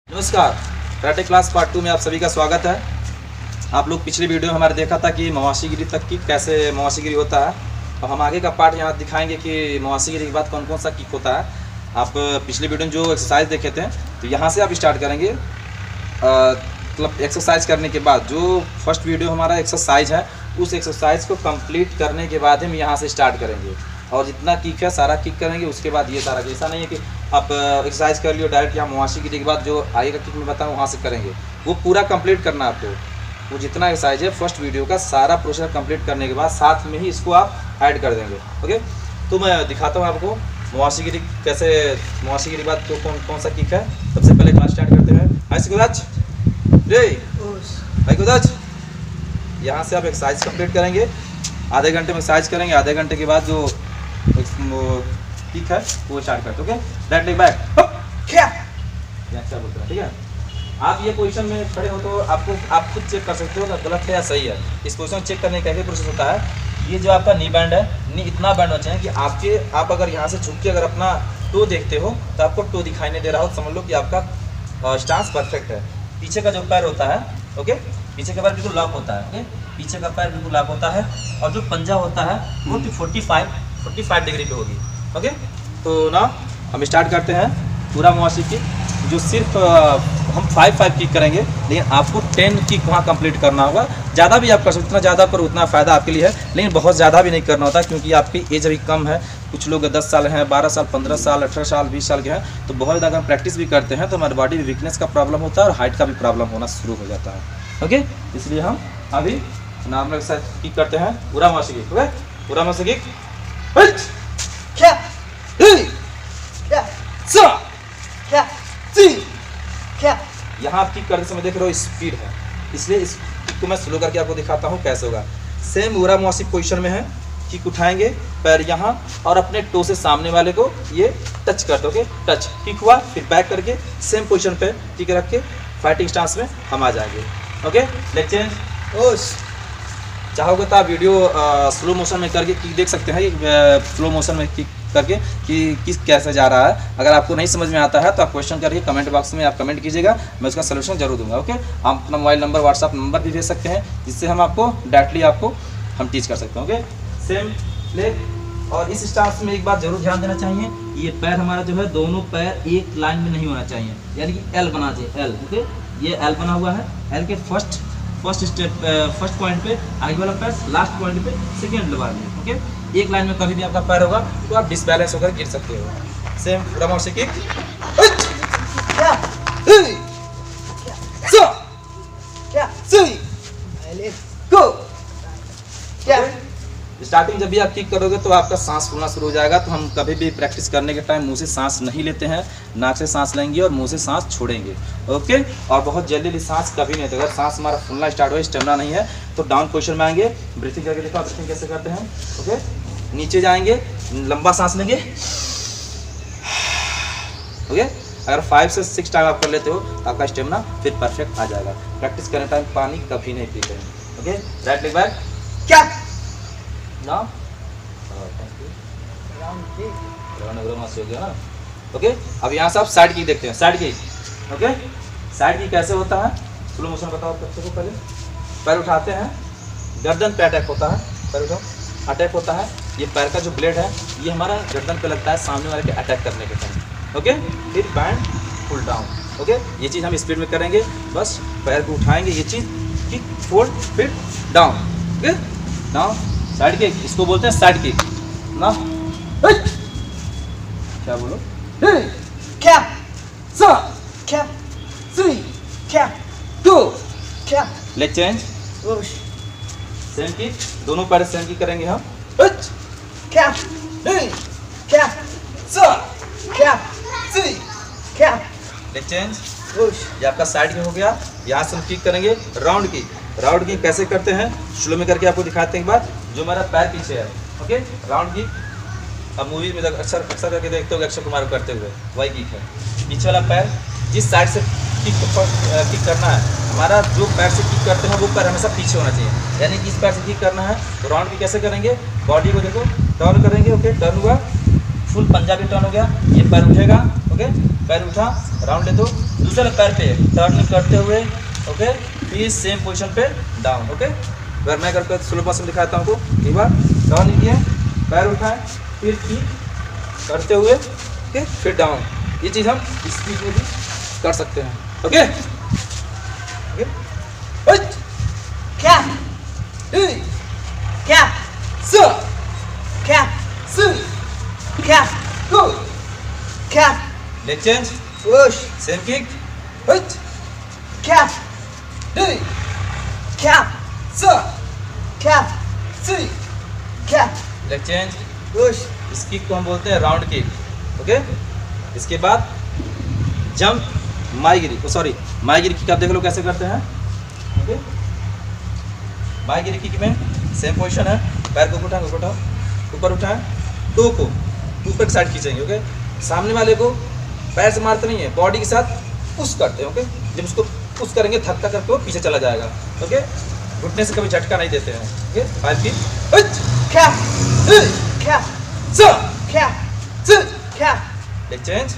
नमस्कार, karate class part 2 में आप सभी का स्वागत है। आप लोग पिछले वीडियो में हमारे देखा था कि मवासीगिरी तक किक कैसे मवासीगिरी होता है, और हम आगे का पार्ट यहाँ दिखाएंगे कि मवासीगिरी के बाद कौन कौन सा किक होता है। आप पिछले वीडियो में जो एक्सरसाइज देखे थे तो यहाँ से आप स्टार्ट करेंगे। मतलब एक्सरसाइज करने के बाद जो फर्स्ट वीडियो हमारा एक्सरसाइज है उस एक्सरसाइज को कंप्लीट करने के बाद हम यहाँ से स्टार्ट करेंगे और जितना किक है सारा किक करेंगे। उसके बाद ये सारा, ऐसा नहीं है कि आप एक्सरसाइज कर लियो डायरेक्ट यहाँ मवासीगिरी के बाद जो आगे का किक में बताऊँ वहाँ से करेंगे, वो पूरा कंप्लीट करना आपको। वो जितना एक्सरसाइज है फर्स्ट वीडियो का सारा प्रोसेस कंप्लीट करने के बाद साथ में ही इसको आप ऐड कर देंगे। ओके, तो मैं दिखाता हूँ आपको मवासीगिरी कैसे, मवासीगिरी के बाद तो कौन सा किक है। सबसे पहले क्लास स्टार्ट करते हैं। यहाँ से आप एक्सरसाइज कंप्लीट करेंगे, आधे घंटे में एक्सरसाइज करेंगे। आधे घंटे के बाद जो किक है वो स्टार्ट करते। ओके, राइट लेग बैक क्या बोलते हैं, ठीक है। आप ये पोजीशन में खड़े हो तो आप खुद चेक कर सकते हो कि गलत है या सही है। इस पोजीशन चेक करने का एक प्रोसेस होता है। ये जो आपका नी बैंड है, नी इतना बैंड होना चाहिए कि आप अगर यहाँ से झुक के अगर अपना टो देखते हो तो आपको टो दिखाई नहीं दे रहा हो, समझ लो कि आपका स्टांस परफेक्ट है। पीछे का जो पैर होता है, ओके, पीछे का पैर बिल्कुल लॉक होता है। ओके, पीछे का पैर बिल्कुल लॉक होता है और जो पंजा होता है वो 45 डिग्री पे होगी। ओके, तो ना हम स्टार्ट करते हैं पूरा मवासीगिरी किक, जो सिर्फ हम 5 किक करेंगे, लेकिन आपको 10 किक वहाँ कंप्लीट करना होगा। ज़्यादा भी आप कर सकते, जितना ज़्यादा पर उतना फ़ायदा आपके लिए है, लेकिन बहुत ज़्यादा भी नहीं करना होता क्योंकि आपकी एज अभी कम है। कुछ लोग 10 साल हैं, 12 साल, 15 साल, 18 साल, 20 साल के हैं, तो बहुत ज़्यादा अगर प्रैक्टिस भी करते हैं तो हमारी बॉडी में वीकनेस का प्रॉब्लम होता है और हाइट का भी प्रॉब्लम होना शुरू हो जाता है। ओके, इसलिए हम अभी नॉर्मल एक्सरसाइज किक करते हैं पूरा मवासीगिरी। ओके, पूरा मवासीगिरी यहाँ आप किक करते समय देख रहे हो स्पीड है, इसलिए इस किक को मैं स्लो करके आपको दिखाता हूँ कैसे होगा। सेम पूरा मवासीगिरी पोजीशन में है, किक उठाएंगे पैर यहाँ और अपने टो से सामने वाले को ये टच करते। ओके, टच किक हुआ, फिर बैक करके सेम पोजीशन पे किक रख के फाइटिंग स्टांस में हम आ जाएंगे। Okay, leg change. चाहोगे तो आप वीडियो स्लो मोशन में करके किक देख सकते हैं, स्लो मोशन में किक करके कि किस कैसे जा रहा है। अगर आपको नहीं समझ में आता है तो आप क्वेश्चन करके कमेंट बॉक्स में आप कमेंट कीजिएगा, मैं उसका सोल्यूशन जरूर दूंगा। ओके, हम अपना मोबाइल नंबर, व्हाट्सअप नंबर भी भेज सकते हैं जिससे हम आपको डायरेक्टली हम टीच कर सकते हैं। Okay, same leg. और इस स्टांस में एक बात जरूर ध्यान देना चाहिए, ये पैर हमारा जो है दोनों पैर एक लाइन में नहीं होना चाहिए, यानी कि एल बना चाहिए, एल। ओके, ये एल बना हुआ है, एल के फर्स्ट पॉइंट पे आगे वाला पैर, लास्ट पॉइंट पे सेकेंड वाला। ओके, एक लाइन में कभी भी आपका पैर होगा तो आप डिसबैलेंस होकर गिर सकते हो। सेम पूरा मवासीगिरी स्टार्टिंग जब भी आप किक करोगे तो आपका सांस फूलना शुरू हो जाएगा। तो हम कभी भी प्रैक्टिस करने के टाइम मुंह से सांस नहीं लेते हैं, नाक से सांस लेंगे और मुंह से सांस छोड़ेंगे। ओके, और बहुत जल्दी सांस कभी नहीं। तो अगर सांस हमारा फूलना स्टार्ट हो, स्टेमिना नहीं है, तो डाउन पोजीशन में आएंगे। ब्रीथिंग करके देखो, ब्रीथिंग कैसे करते हैं। ओके, नीचे जाएंगे, लंबा सांस लेंगे। ओके, अगर 5 से 6 टाइम आप कर लेते हो तो आपका स्टेमिना फिर परफेक्ट आ जाएगा। प्रैक्टिस करने टाइम पानी कभी नहीं पीते हैं। ओके, राइट लेग बैक क्या ना, हो गया ना। ओके, अब यहाँ से आप साइड की देखते हैं, साइड की। ओके, साइड की कैसे होता है, स्लो मोशन बताओ बच्चों को। पहले पैर उठाते हैं, गर्दन पे अटैक होता है, पैर उठाओ, अटैक होता है। ये पैर का जो ब्लेड है ये हमारा गर्दन पे लगता है सामने वाले के अटैक करने के टाइम। ओके, फिर बैंड फुल डाउन। ओके, ये चीज़ हम स्पीड में करेंगे, बस पैर को उठाएंगे, ये चीज़ किक फोल्ड फिर down. Okay, down side kick, इसको बोलते हैं साइड किक ना। क्या बोलो, क्या सा क्या सी क्या टू क्या। लेग चेंज, सेम किक, दोनों पैर सेम किक करेंगे हम। क्या क्या सा क्या सी क्या। लेग चेंज, ये आपका साइड किक हो गया। यहाँ से हम किक करेंगे राउंड किक। राउंड किक कैसे करते हैं स्लो में करके आपको दिखाते हैं एक बार। जो मेरा पैर पीछे है, ओके, राउंड किक अब मूवी में अक्सर करके देखते हो अक्षय कुमार करते हुए, वही किक है। पीछे वाला पैर जिस साइड से किक करना है, हमारा जो पैर से किक करते हैं वो पैर हमेशा पीछे होना चाहिए, यानी कि इस पैर से किक करना है। तो राउंड किक कैसे करेंगे, बॉडी को देखो टर्न करेंगे। ओके, टर्न हुआ, फुल पंजाबी टर्न हो गया, ये पैर उठेगा। ओके। पैर उठा, राउंड ले दो, दूसरे पैर पे टर्न करते हुए, ओके, फिर सेम पोजीशन पे डाउन, ओके। अगर मैं करके स्लो मोशन दिखाता हूँ आपको, एक बार डाउन लीजिए, पैर उठाएं, फिर किक करते हुए, ओके, फिर डाउन। ये चीज़ हम स्पीड में भी कर सकते हैं, ओके ओके। क्या क्या क्या क्या क्या leg change, push, same kick, क्या क्या क्या क्या लेग चेंज, पुश। इस किक को हम बोलते हैं राउंड किक, ओके। इसके बाद जंप माईगिरी, सॉरी माईगिरी किक आप देख लो कैसे करते हैं, ओके। माईगिरी किक में सेम पोजीशन है, पैर को उठाएं, ऊपर उठाएं, टो को ऊपर की साइड खींचेंगे, ओके। सामने वाले को पैर से मारते नहीं है, बॉडी के साथ पुश करते हैं, ओके। जब उसको पुश करेंगे धक्का करके वो पीछे चला जाएगा, ओके। घुटने से कभी झटका नहीं देते हैं, ओके। 5 की क्या क्या क्या क्या लेग चेंज,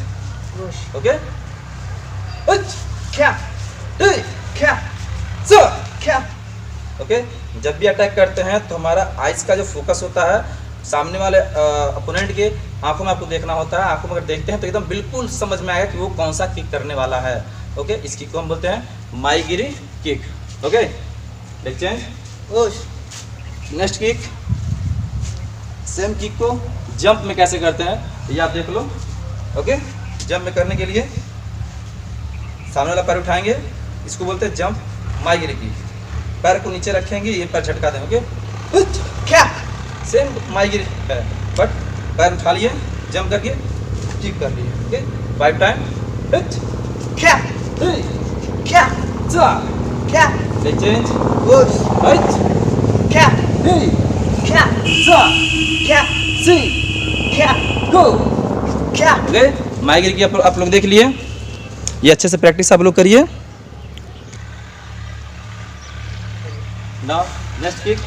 ओके। क्या क्या क्या, ओके। जब भी अटैक करते हैं तो हमारा आइज का जो फोकस होता है सामने वाले अपोनेंट के आंखों में आपको देखना होता है। आंखों में अगर देखते हैं तो एकदम बिल्कुल समझ में आएगा कि वो कौन सा किक करने वाला है, ओके। इस किक को हम बोलते हैं माईगिरी kick, okay. Leg change, next kick, same kick को जंप में कैसे करते हैं ये आप देख लो, ओके। जंप में करने के लिए सामने वाला पैर उठाएंगे, इसको बोलते हैं जंप माईगिरी किक। पैर को नीचे रखेंगे, ये पैर झटका देंगे, ओके। क्या सेम माईगिरी है, बट पैर उठा लिए, जंप करके किक कर लिए, ओके। 5 टाइम, क्या क्या क्या लेग चेंज, क्या क्या क्या क्या गो क्या, ओके। माईगिरी की आप लोग देख लिए, ये अच्छे से प्रैक्टिस आप लोग करिए। Now next kick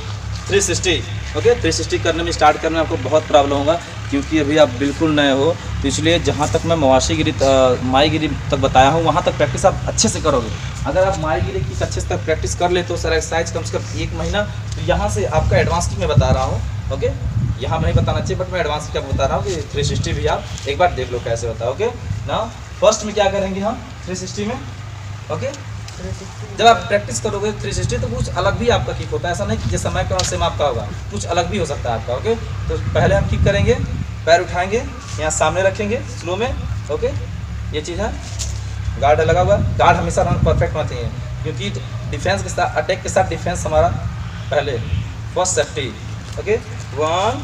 360, okay. 360 करने में स्टार्ट करने में आपको बहुत प्रॉब्लम होगा क्योंकि अभी आप बिल्कुल नए हो, तो इसलिए जहाँ तक मैं माईगिरी तक बताया हूँ वहाँ तक प्रैक्टिस आप अच्छे से करोगे। अगर आप माईगिरी की अच्छे से प्रैक्टिस कर ले तो सर एक्सरसाइज कम से कम 1 महीना, तो यहाँ से आपका एडवांस किक मैं बता रहा हूँ, ओके। यहाँ नहीं बताना चाहिए बट मैं एडवांस किक बता रहा हूँ कि 360 भी आप एक बार देख लो कैसे होता है, ओके। ना फर्स्ट में क्या करेंगे हम 360 में, ओके। जब आप प्रैक्टिस करोगे 360 तो कुछ अलग भी आपका किक होता है, ऐसा नहीं कि जैसा मैं कर सेम आपका होगा, कुछ अलग भी हो सकता है आपका, ओके। तो पहले हम किक करेंगे, पैर उठाएंगे, यहाँ सामने रखेंगे स्लो में, ओके। ये चीज़ है, गार्ड लगा हुआ, गार्ड हमेशा रन परफेक्ट होना चाहिए क्योंकि डिफेंस के साथ अटैक के साथ डिफेंस हमारा पहले फर्स्ट सेफ्टी, ओके। 1,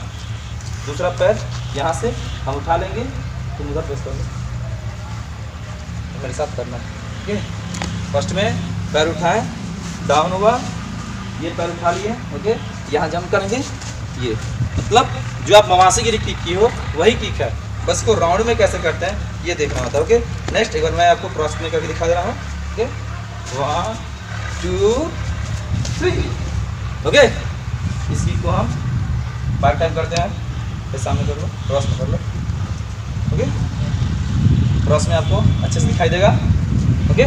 दूसरा पैर यहाँ से हम उठा लेंगे, तुम उधर प्रेस करोगे, मेरे साथ करना, ओके। फर्स्ट में पैर उठाएं, डाउन हुआ, ये पैर उठा लिए, ओके। यहाँ जंप करेंगे, ये मतलब जो आप मवासीगिरी किक की हो वही किक है, बस को राउंड में कैसे करते हैं ये देखना होता है, ओके। नेक्स्ट एक बार मैं आपको क्रॉस में करके दिखा दे रहा हूँ, ओके। 1 2 3, ओके। इस किक को हम 5 टाइम करते हैं, फिर सामने कर लो, क्रॉस में कर लो, ओके। क्रॉस में आपको अच्छे से दिखाई देगा, ओके।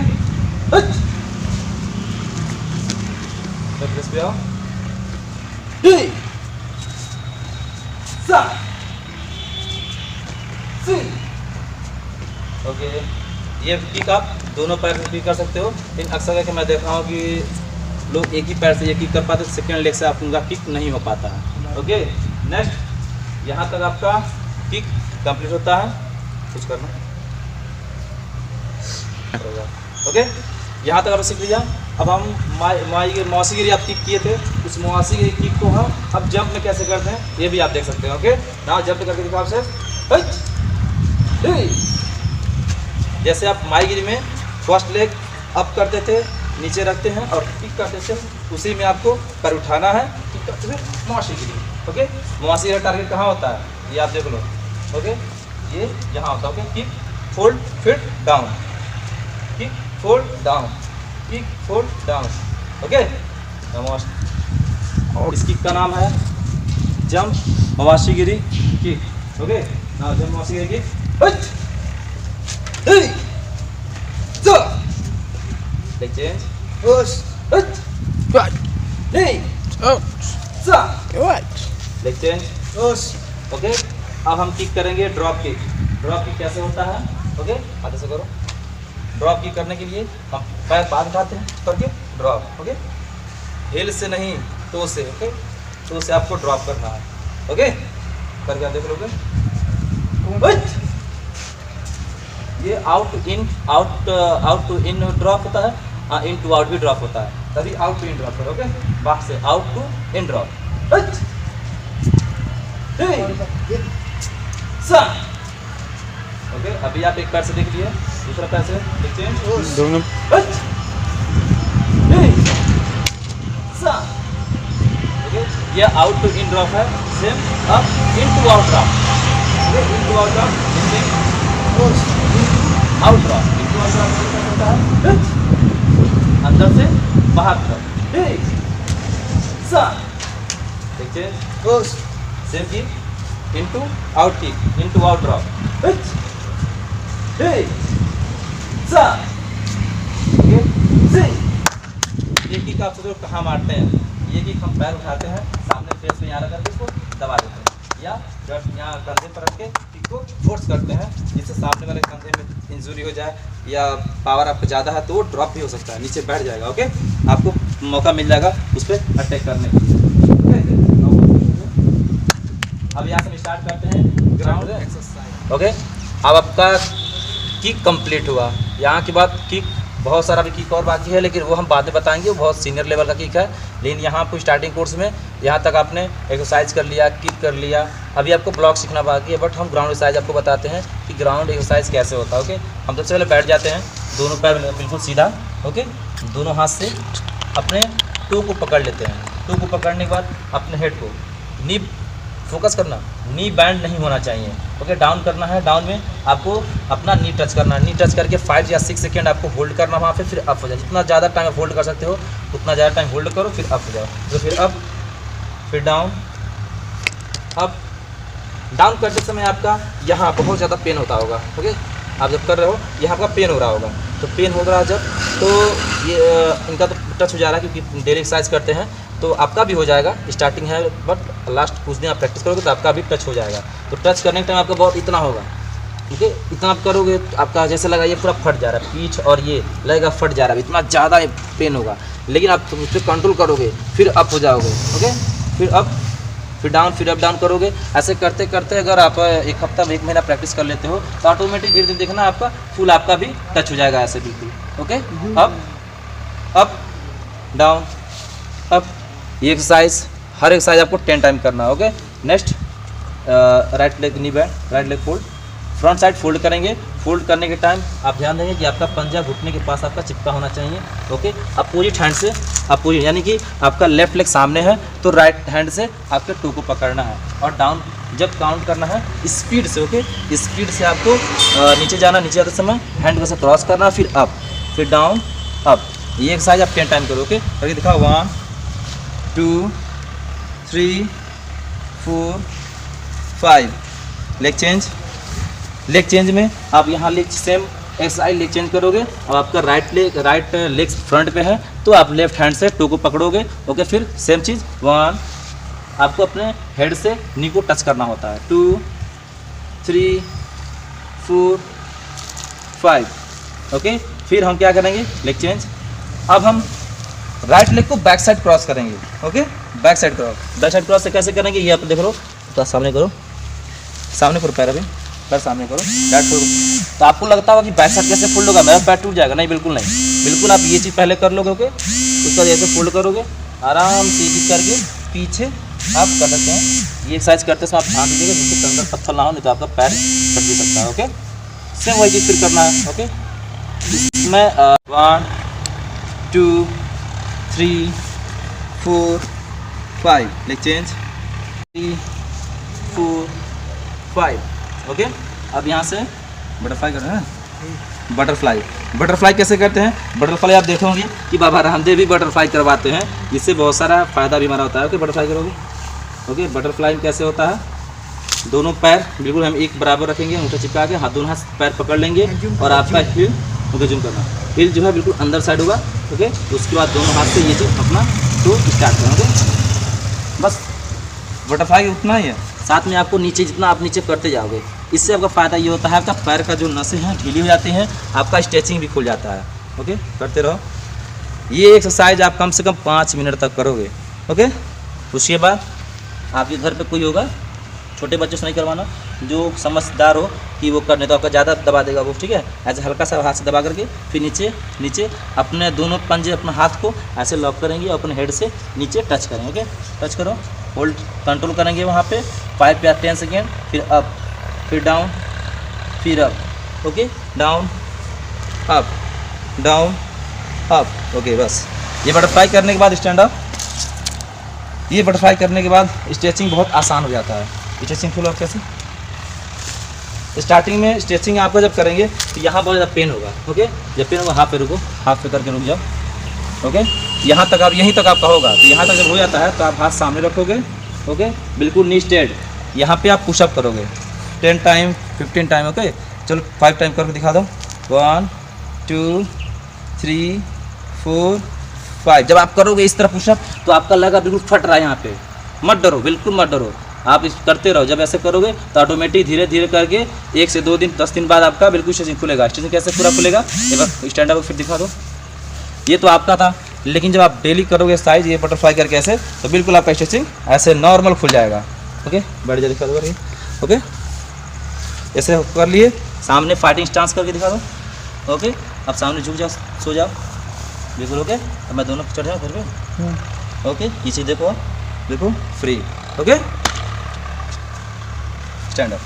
प्रेस पे आओ, ओके। ये किक आप दोनों पैर से किक कर सकते हो, लेकिन अक्सर करके मैं देख रहा हूँ कि लोग एक ही पैर से ये किक कर पाते, सेकेंड लेग से आप उनका किक नहीं हो पाता है, ओके। नेक्स्ट यहाँ तक आपका किक कंप्लीट होता है, कुछ करना, ओके। यहाँ तक आप सीख लिया। अब हम मवासीगिरी आप किक किए थे, उस मवासीगिरी किक को हम अब जंप में कैसे करते हैं ये भी आप देख सकते हैं, ओके। ना जंप करके दिखाओ आपसे, जैसे आप माईगिरी में फर्स्ट लेग अप करते थे, नीचे रखते हैं और किक करते थे, उसी में आपको पैर उठाना है, किक करते थे मवासीगिरी, ओके। मवासीगिरी का टारगेट कहाँ होता है ये आप देख लो, ओके। ये यहाँ होता है, ओके। किक फोल्ड फिर down, kick fold down, kick fold down, okay. और इस किक का नाम है जंप मवासीगिरी किक, ओके। नाउ जंप मवासीगिरी kick, Hey. So. Leg change. Push. Right. Hey. Oh. So. Right. Leg change. Push. Okay अब हम किक करेंगे ड्रॉप किक। ड्रॉप किक कैसे होता है? ओके हाथ से करो। ड्रॉप किक करने के लिए हम पैर बांध उठाते हैं करके ड्रॉप। ओके हिल से नहीं तो से। ओके तो से आपको ड्रॉप करना है। ओके करके आप देख लोगे ये आउट टू इन ड्रॉप होता है, इन टू आउट भी ड्रॉप होता है, तभी आउट टू इन ड्रॉप करो। ओके बाहर से out to in drop. Okay अभी आप एक पैर से देख लिए, दूसरा पैर से देख चेंज। दोनों ओके ये आउट टू इन ड्रॉप है, same up in to out drop. In to out drop, out drop, in to out drop अंदर से बाहर तरफ। देख change same kick into out kick into out drop. ये kick आप सोचो कहाँ मारते हैं, ये किक हम पैर उठाते हैं सामने फेस में यहाँ रख करके इसको दबा देते हैं, या यहाँ कंधे पर रख के किक को फोर्स करते हैं जिससे सामने वाले कंधे में इंजरी हो जाए, या पावर आपको ज़्यादा है तो वो ड्रॉप भी हो सकता है, नीचे बैठ जाएगा। ओके आपको मौका मिल जाएगा उस पर अटैक करने के लिए। अब यहाँ से हम स्टार्ट करते हैं ग्राउंड एक्सरसाइज। ओके अब आपका किक कंप्लीट हुआ, यहाँ के बाद किक बहुत सारा भी किक और बाकी है, लेकिन वो हम बाद में बताएंगे, वो बहुत सीनियर लेवल का किक है। लेकिन यहाँ आपको स्टार्टिंग कोर्स में यहाँ तक आपने एक्सरसाइज कर लिया, किक कर लिया, अभी आपको ब्लॉक सीखना बाकी है। बट हम ग्राउंड एक्सरसाइज आपको बताते हैं कि ग्राउंड एक्सरसाइज कैसे होता है। ओके हम सबसे पहले बैठ जाते हैं, दोनों पैर बिल्कुल सीधा। ओके दोनों हाथ से अपने टो को पकड़ लेते हैं, टो को पकड़ने के बाद अपने हेड को नी फोकस करना, नी बैंड नहीं होना चाहिए। ओके डाउन करना है, डाउन में आपको अपना नी टच करना है, नी टच करके 5 या 6 सेकेंड आपको होल्ड करना वहाँ पे, फिर अप हो जाए। जितना ज़्यादा टाइम आप होल्ड कर सकते हो उतना ज़्यादा टाइम होल्ड करो, फिर अप हो जाओ। तो फिर अप, फिर डाउन, अप। डाउन करते समय आपका यहाँ बहुत ज़्यादा पेन होता होगा। ओके आप जब कर रहे हो यहाँ आपका पेन हो रहा होगा, तो पेन हो रहा है जब, तो ये इनका तो टच हो जा रहा है क्योंकि डेली एक्सरसाइज करते हैं, तो आपका भी हो जाएगा। स्टार्टिंग है बट लास्ट कुछ दिन आप प्रैक्टिस करोगे तो आपका भी टच हो जाएगा। तो टच करने के टाइम आपका बहुत इतना होगा, ठीक है, इतना आप करोगे तो आपका जैसे लगा ये पूरा फट जा रहा है, पीठ और ये लगेगा फट जा रहा है, इतना ज़्यादा पेन होगा। लेकिन आप उस पर कंट्रोल करोगे फिर अप हो जाओगे। ओके फिर अप, फिर डाउन, फिर अप डाउन करोगे। ऐसे करते करते अगर आप एक हफ्ता 1 महीना प्रैक्टिस कर लेते हो तो ऑटोमेटिक धीरे धीरे देखना आपका फुल आपका भी टच हो जाएगा ऐसे बिल्कुल। Okay up down up. ये एक्सरसाइज हर एक्सरसाइज आपको 10 टाइम करना है। Okay next right leg knee bend, right leg fold, front side fold करेंगे। फोल्ड करने के टाइम आप ध्यान देंगे कि आपका पंजा घुटने के पास आपका चिपका होना चाहिए। ओके अपोजिट हैंड से, अपोजिट यानी कि आपका लेफ्ट लेग सामने है तो राइट हैंड से आपके टो को पकड़ना है, और डाउन जब काउंट करना है स्पीड से। ओके स्पीड से आपको नीचे जाना, नीचे जाते समय हैंड को से क्रॉस करना, फिर अप, फिर डाउन अप। ये एक्सरसाइज आप 10 टाइम करो। ओके करके दिखाओ, 1 2 3 4 5। लेग चेंज, लेग चेंज में आप यहाँ leg same exercise leg change करोगे, और आपका राइट लेग फ्रंट पे है तो आप लेफ्ट हैंड से टो को पकड़ोगे। ओके फिर सेम चीज़ 1, आपको अपने हेड से नी को टच करना होता है, 2 3 4 5। ओके फिर हम क्या करेंगे, लेग चेंज। अब हम राइट लेग को बैक साइड क्रॉस करेंगे। ओके बैक साइड क्रॉस से कैसे करेंगे, ये आप देख लो, तो सामने करो, सामने करो, पैर अभी पैर सामने करो, बैट फोल्ड। तो आपको लगता होगा कि बैक साइड कैसे फोल्ड होगा, मेरा पैर टूट जाएगा, नहीं बिल्कुल नहीं, बिल्कुल आप ये चीज़ पहले कर लोगे। ओके उसका जैसे फोल्ड करोगे आराम से ये करके पीछे आप कर सकते हैं। ये एक्सरसाइज करते समय आप ध्यान दीजिएगा जिससे कंधर पत्थर ना हो, नहीं तो आपका पैर फट भी सकता है। ओके सेम वही चीज़ फिर करना है। ओके इसमें 1 2 3 4 5। Leg change 3 4 5। ओके अब यहाँ से बटरफ्लाई कर रहे हैं। बटरफ्लाई कैसे करते हैं, बटरफ्लाई आप देखे होंगे कि बाबा रामदेव भी बटरफ्लाई करवाते हैं, इससे बहुत सारा फ़ायदा भी हमारा होता है। ओके बटरफ्लाई करोगे। ओके बटरफ्लाई कैसे होता है, दोनों पैर बिल्कुल हम एक बराबर रखेंगे, अंगूठा चिपका के हाथ, दोनों हाथ पैर पकड़ लेंगे और आपका हील, ओके जूम करना, हील जो है बिल्कुल अंदर साइड होगा, ओके। उसके बाद दोनों हाथ से ये चीज़ अपना तो स्टार्ट करेंगे, बस बटरफ्लाई उतना ही है। साथ में आपको नीचे जितना आप नीचे करते जाओगे, इससे आपका फ़ायदा ये होता है आपका पैर का जो नसें हैं ढीली हो जाती हैं, आपका स्ट्रेचिंग भी खुल जाता है, ओके। करते रहो। ये एक्सरसाइज आप कम से कम 5 मिनट तक करोगे, ओके। उसके बाद आपके घर पे कोई होगा, छोटे बच्चों से नहीं करवाना, जो समझदार हो कि वो करने तो आपका ज़्यादा दबा देगा वो, ठीक है। ऐसे हल्का सा हाथ से दबा करके फिर नीचे नीचे अपने दोनों पंजे अपने हाथ को ऐसे लॉक करेंगे और अपने हेड से नीचे टच करेंगे, ओके। टच करो, होल्ड कंट्रोल करेंगे वहाँ पे 5 या 10 सेकेंड, फिर अप, फिर डाउन, फिर up, okay. Down up, down up, okay. बस ये बटरफ्लाई करने के बाद स्टैंड अप। ये बटरफ्लाई करने के बाद स्ट्रेचिंग बहुत आसान हो जाता है। स्ट्रेचिंग फुल ऑफ कैसे, स्टार्टिंग में स्ट्रेचिंग आपको जब करेंगे तो यहाँ बहुत ज़्यादा पेन होगा, ओके। जब पेन होगा हाथ पे रुको, हाथ पे करके रुक जाओ, ओके। यहाँ तक आप, यहीं तक आपका होगा, तो यहाँ तक जब हो जाता है तो आप हाथ सामने रखोगे, ओके, बिल्कुल नी स्ट्रेट। यहाँ पे आप पुशअप करोगे 10 टाइम 15 टाइम, ओके। चलो 5 टाइम करके दिखा दो, 1 2 3 4 5। जब आप करोगे इस तरह पुशअप तो आपका लगा बिल्कुल फट रहा है यहाँ पे, मत डरो, बिल्कुल मत डरो, आप इस करते रहो। जब ऐसे करोगे तो ऑटोमेटिक धीरे धीरे करके 1 से 2 दिन 10 दिन बाद आपका बिल्कुल स्ट्रेचिंग खुलेगा। स्ट्रेचिंग कैसे पूरा खुलेगा, एक बार स्टैंड अप फिर दिखा दो। ये तो आपका था, लेकिन जब आप डेली करोगे साइज ये बटरफ्लाई करके ऐसे, तो बिल्कुल आपका स्ट्रेचिंग ऐसे नॉर्मल खुल जाएगा, ओके। बैठ जाओ, दिखा दो ये, ओके। ऐसे कर लिए, सामने फाइटिंग स्टांस करके दिखा दो, ओके। अब सामने झुक जाओ, सो जाओ, बिल्कुल ओके। अब मैं दोनों चढ़ जाऊँ घर पे, ओके। पीछे देखो, देखो फ्री, ओके। Stand up.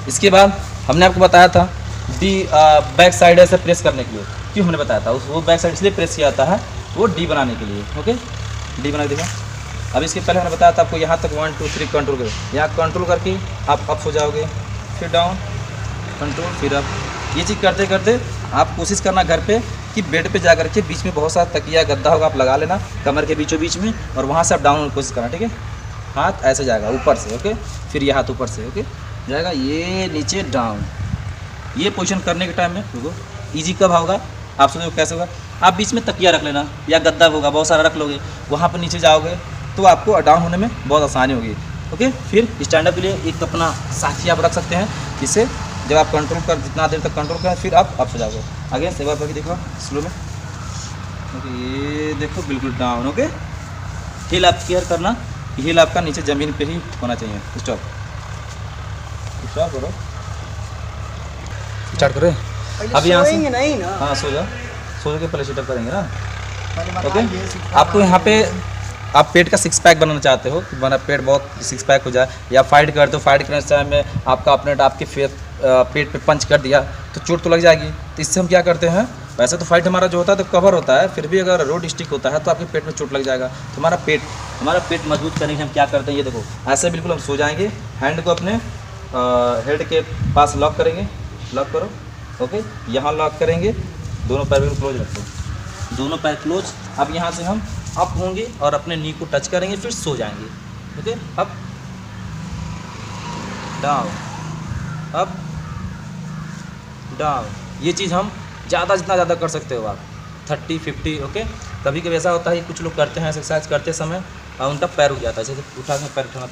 इसके बाद हमने आपको बताया था डी बैक साइड ऐसे प्रेस करने के लिए, क्यों हमने बताया था, वो बैक साइड इसलिए प्रेस किया जाता है वो डी बनाने के लिए, ओके। डी बना के देखो। अब इसके पहले हमने बताया था आपको यहाँ तक 1 2 3 कंट्रोल करो, यहाँ कंट्रोल करके आप अप हो जाओगे, फिर डाउन, कंट्रोल, फिर अप। ये चीज़ करते करते आप कोशिश करना घर पे कि बेड पे जा करके बीच में बहुत सारा तकिया गद्दा होगा, आप लगा लेना कमर के बीचों बीच में, और वहाँ से आप डाउन की कोशिश करना, ठीक है। हाथ ऐसे जाएगा ऊपर से, ओके। फिर ये हाथ ऊपर से, ओके, जाएगा, ये नीचे डाउन। ये पोजीशन करने के टाइम में रुको, ईजी कब होगा आप सोचो कैसे होगा, आप बीच में तकिया रख लेना या गद्दा होगा बहुत सारा रख लोगे, वहाँ पर नीचे जाओगे तो आपको डाउन होने में बहुत आसानी होगी, ओके। फिर स्टैंड अप के लिए एक अपना साथी आप रख सकते हैं, जिससे जब आप कंट्रोल कर, जितना देर तक कंट्रोल करें फिर आप हो जाओगे। आगे सेवा करके देखो स्लो में, ओके। ये देखो बिल्कुल डाउन, ओके। हील आप केयर करना, हील आपका नीचे ज़मीन पे ही होना चाहिए। स्टॉप, स्टॉप करो, स्टार्ट करें। अब यहाँ से नहीं ना, हाँ सो जाओ, सो के पहले सिटअप करेंगे ना, ओके। आपको यहाँ पे आप पेट का 6 पैक बनाना चाहते हो, बना पेट बहुत 6 पैक हो जाए, या फाइट करते हो, फाइट करने टाइम में आपका अपने आपके पेट पे पंच कर दिया तो चोट तो लग जाएगी। तो इससे हम क्या करते हैं, वैसे तो फाइट हमारा जो होता है तो कवर होता है, फिर भी अगर रोड स्टिक होता है तो आपके पेट में चोट लग जाएगा। तो हमारा पेट मजबूत करने के हम क्या करते हैं, ये देखो ऐसे बिल्कुल हम सो जाएंगे, हैंड को अपने हेड के पास लॉक करेंगे, लॉक करो, ओके। यहाँ लॉक करेंगे, दोनों पैर बिल्कुल क्लोज रखो, दोनों पैर क्लोज। अब यहाँ से हम अप होंगे और अपने नी को टच करेंगे, फिर सो जाएंगे, okay. Up down, up down. ये चीज़ हम जितना ज़्यादा कर सकते हो आप 30 50, ओके। कभी कभी ऐसा होता है कि कुछ लोग करते हैं एक्सरसाइज करते समय और उनका पैर उठ जाता है, जैसे उठा के पैर उठाना,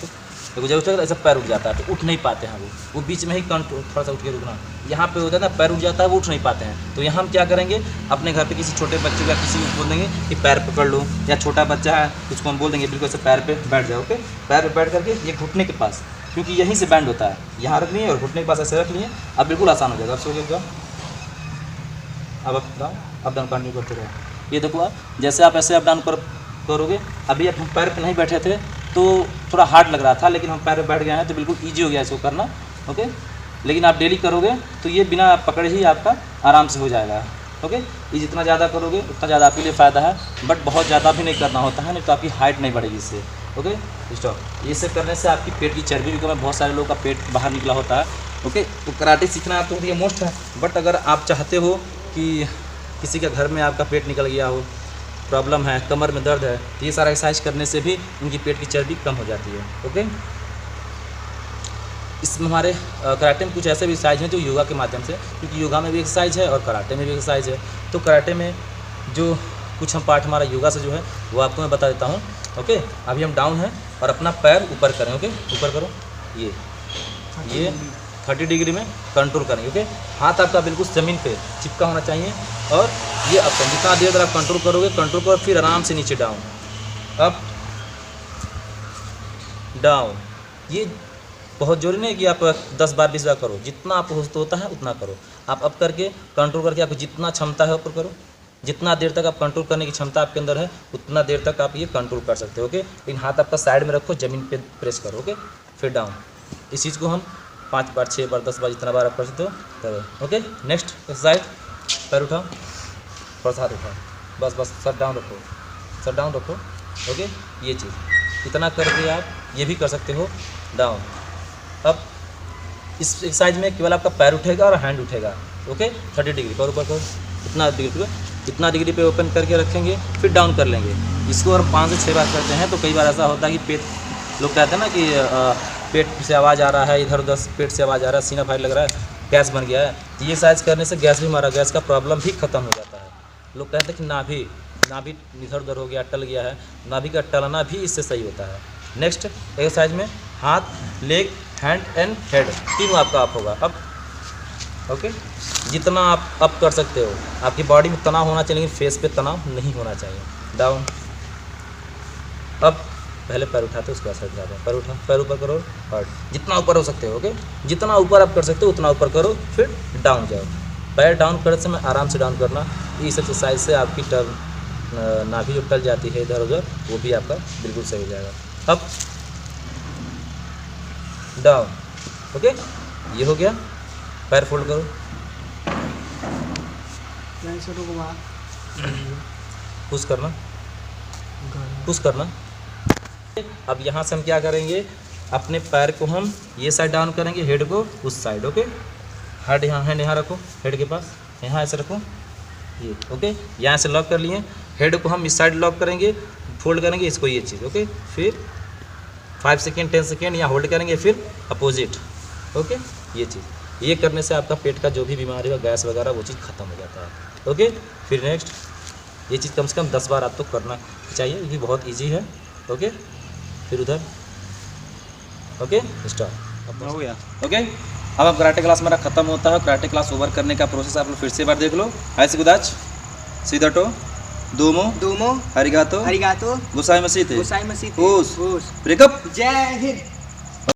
तो जब उठा ऐसा पैर उठ जाता है तो उठ नहीं पाते हैं वो बीच में ही कंट्रोल, थोड़ा सा उठ के रुकना, यहाँ पे होता है ना पैर उठ जाता है, वो उठ नहीं पाते हैं। तो यहाँ हम क्या करेंगे, अपने घर पे किसी छोटे बच्चे को या किसी को बोल देंगे कि पैर पकड़ लो, या छोटा बच्चा है उसको हम बोल देंगे बिल्कुल ऐसे पैर पे बैठ जाओ, ओके। पैर पे बैठ करके ये घुटने के पास, क्योंकि यहीं से बैंड होता है, यहाँ रख लिए और घुटने के पास ऐसे रख लिए, अब बिल्कुल आसान हो जाएगा। अब सो जाओ, अब अप डाउन कंटिन्यू करते रहो। ये देखो आप जैसे आप ऐसे अप डाउन करोगे, अभी आप पैर पे नहीं बैठे थे तो थोड़ा हार्ड लग रहा था, लेकिन हम पैर पे बैठ गए हैं तो बिल्कुल ईजी हो गया इसको करना, ओके। लेकिन आप डेली करोगे तो ये बिना पकड़े ही आपका आराम से हो जाएगा, ओके। ये जितना ज़्यादा करोगे उतना ज़्यादा आपके लिए फ़ायदा है, बट बहुत ज़्यादा भी नहीं करना होता है, नहीं तो आपकी हाइट नहीं बढ़ेगी इससे, ओके। स्टॉप। ये सब करने से आपकी पेट की चर्बी भी कम है, बहुत सारे लोगों का पेट बाहर निकला होता है, ओके। तो कराटे सीखना तो ये मोस्ट है, बट अगर आप चाहते हो कि किसी के घर में आपका पेट निकल गया हो, प्रॉब्लम है, कमर में दर्द है, तो ये सारा एक्सरसाइज करने से भी उनकी पेट की चर्बी कम हो जाती है, ओके। इसमें हमारे कराटे में कुछ ऐसे भी एक्सरसाइज हैं जो योगा के माध्यम से, क्योंकि योगा में भी एक्सरसाइज है और कराटे में भी एक्सरसाइज है। तो कराटे में जो कुछ हम पार्ट हमारा योगा से जो है वो आपको मैं बता देता हूँ। ओके, अभी हम डाउन हैं और अपना पैर ऊपर करें। ओके, ऊपर करो, ये 30 डिग्री में कंट्रोल करेंगे। ओके, हाथ आपका बिल्कुल ज़मीन पे चिपका होना चाहिए और ये अप जितना देर तक आप कंट्रोल करोगे, कंट्रोल करो, फिर आराम से नीचे डाउन, अप डाउन। ये बहुत जरूरी नहीं है कि आप 10 बार 20 बार करो, जितना आप होता है उतना करो। आप अप करके कंट्रोल करके आपको जितना क्षमता है ऊपर करो, जितना देर तक आप कंट्रोल करने की क्षमता आपके अंदर है उतना देर तक आप ये कंट्रोल कर सकते हो। ओके, लेकिन हाथ आपका साइड में रखो, ज़मीन पे प्रेस करो। ओके, फिर डाउन। इस चीज़ को हम 5 बार 6 बार 10 बार जितना बार आप कर सकते हो करो। ओके, नेक्स्ट एक्सरसाइज, पैर उठाओ, थोड़ा सा हाथ उठाओ, बस बस, सर डाउन रखो, सर डाउन रखो। ओके, ये चीज़ इतना करके आप ये भी कर सकते हो, डाउन। अब इस एक्सरसाइज में केवल आपका पैर उठेगा और हैंड उठेगा। ओके, 30 डिग्री पर ऊपर करो, इतना डिग्री पे ओपन करके रखेंगे, फिर डाउन कर लेंगे। इसको और 5 से 6 बार करते हैं तो कई बार ऐसा होता है कि पेट, लोग कहते हैं ना कि पेट से आवाज़ आ रहा है, इधर उधर पेट से आवाज़ आ रहा है, सीना भारी लग रहा है, गैस बन गया है। तो ये एक्सरसाइज करने से गैस भी, हमारा गैस का प्रॉब्लम भी खत्म हो जाता है। लोग कहते हैं कि नाभि इधर उधर हो गया, टल गया है, नाभि का टलना भी इससे सही होता है। नेक्स्ट एक्सरसाइज में हाथ, लेग, हैंड एंड हेड तीनों आपका अप होगा। अब ओके, जितना आप अप कर सकते हो, आपकी बॉडी में तनाव होना चाहिए लेकिन फेस पे तनाव नहीं होना चाहिए। डाउन, अब पहले पैर उठाते हो, उसके बाद साइड जाते हैं, पैर उठा, पैर ऊपर करो और जितना ऊपर हो सकते हो। ओके, जितना ऊपर आप कर सकते हो उतना ऊपर करो, फिर डाउन जाओ। पैर डाउन करते समय आराम से डाउन करना। इस एक्सरसाइज से आपकी नाभि जो टल जाती है इधर उधर, वो भी आपका बिल्कुल सही हो जाएगा। अब डाउन। ओके, ये हो गया। पैर फोल्ड करो, पुश करना, पुश करना। अब यहाँ से हम क्या करेंगे, अपने पैर को हम ये साइड डाउन करेंगे, हेड को उस साइड। ओके, हेड यहाँ, हैंड यहाँ रखो, हेड के पास, यहाँ ऐसे रखो, ये। ओके, यहाँ से लॉक कर लिए, हेड को हम इस साइड लॉक करेंगे, फोल्ड करेंगे इसको, ये चीज़। ओके, फिर 5 सेकेंड 10 सेकेंड यहाँ होल्ड करेंगे, फिर अपोजिट। ओके, ये चीज़, ये करने से आपका पेट का जो भी बीमारी हो, गैस वगैरह, वो चीज़ खत्म हो जाता है। ओके, फिर नेक्स्ट ये चीज़ कम से कम 10 बार आपको करना चाहिए, ये भी बहुत इजी है। ओके, फिर उधर। ओके, स्टार्ट हो गया। ओके, अब कराटे क्लास मेरा खत्म होता है। कराटे क्लास ओवर करने का प्रोसेस आप लोग फिर से एक बार देख लो। ऐसे गुदाच, सीधटो, दोमो, हरिगातो, Arigato. गुसाई मसीते, Gosai Masite. ओस, ब्रेकअप। Jai Hind.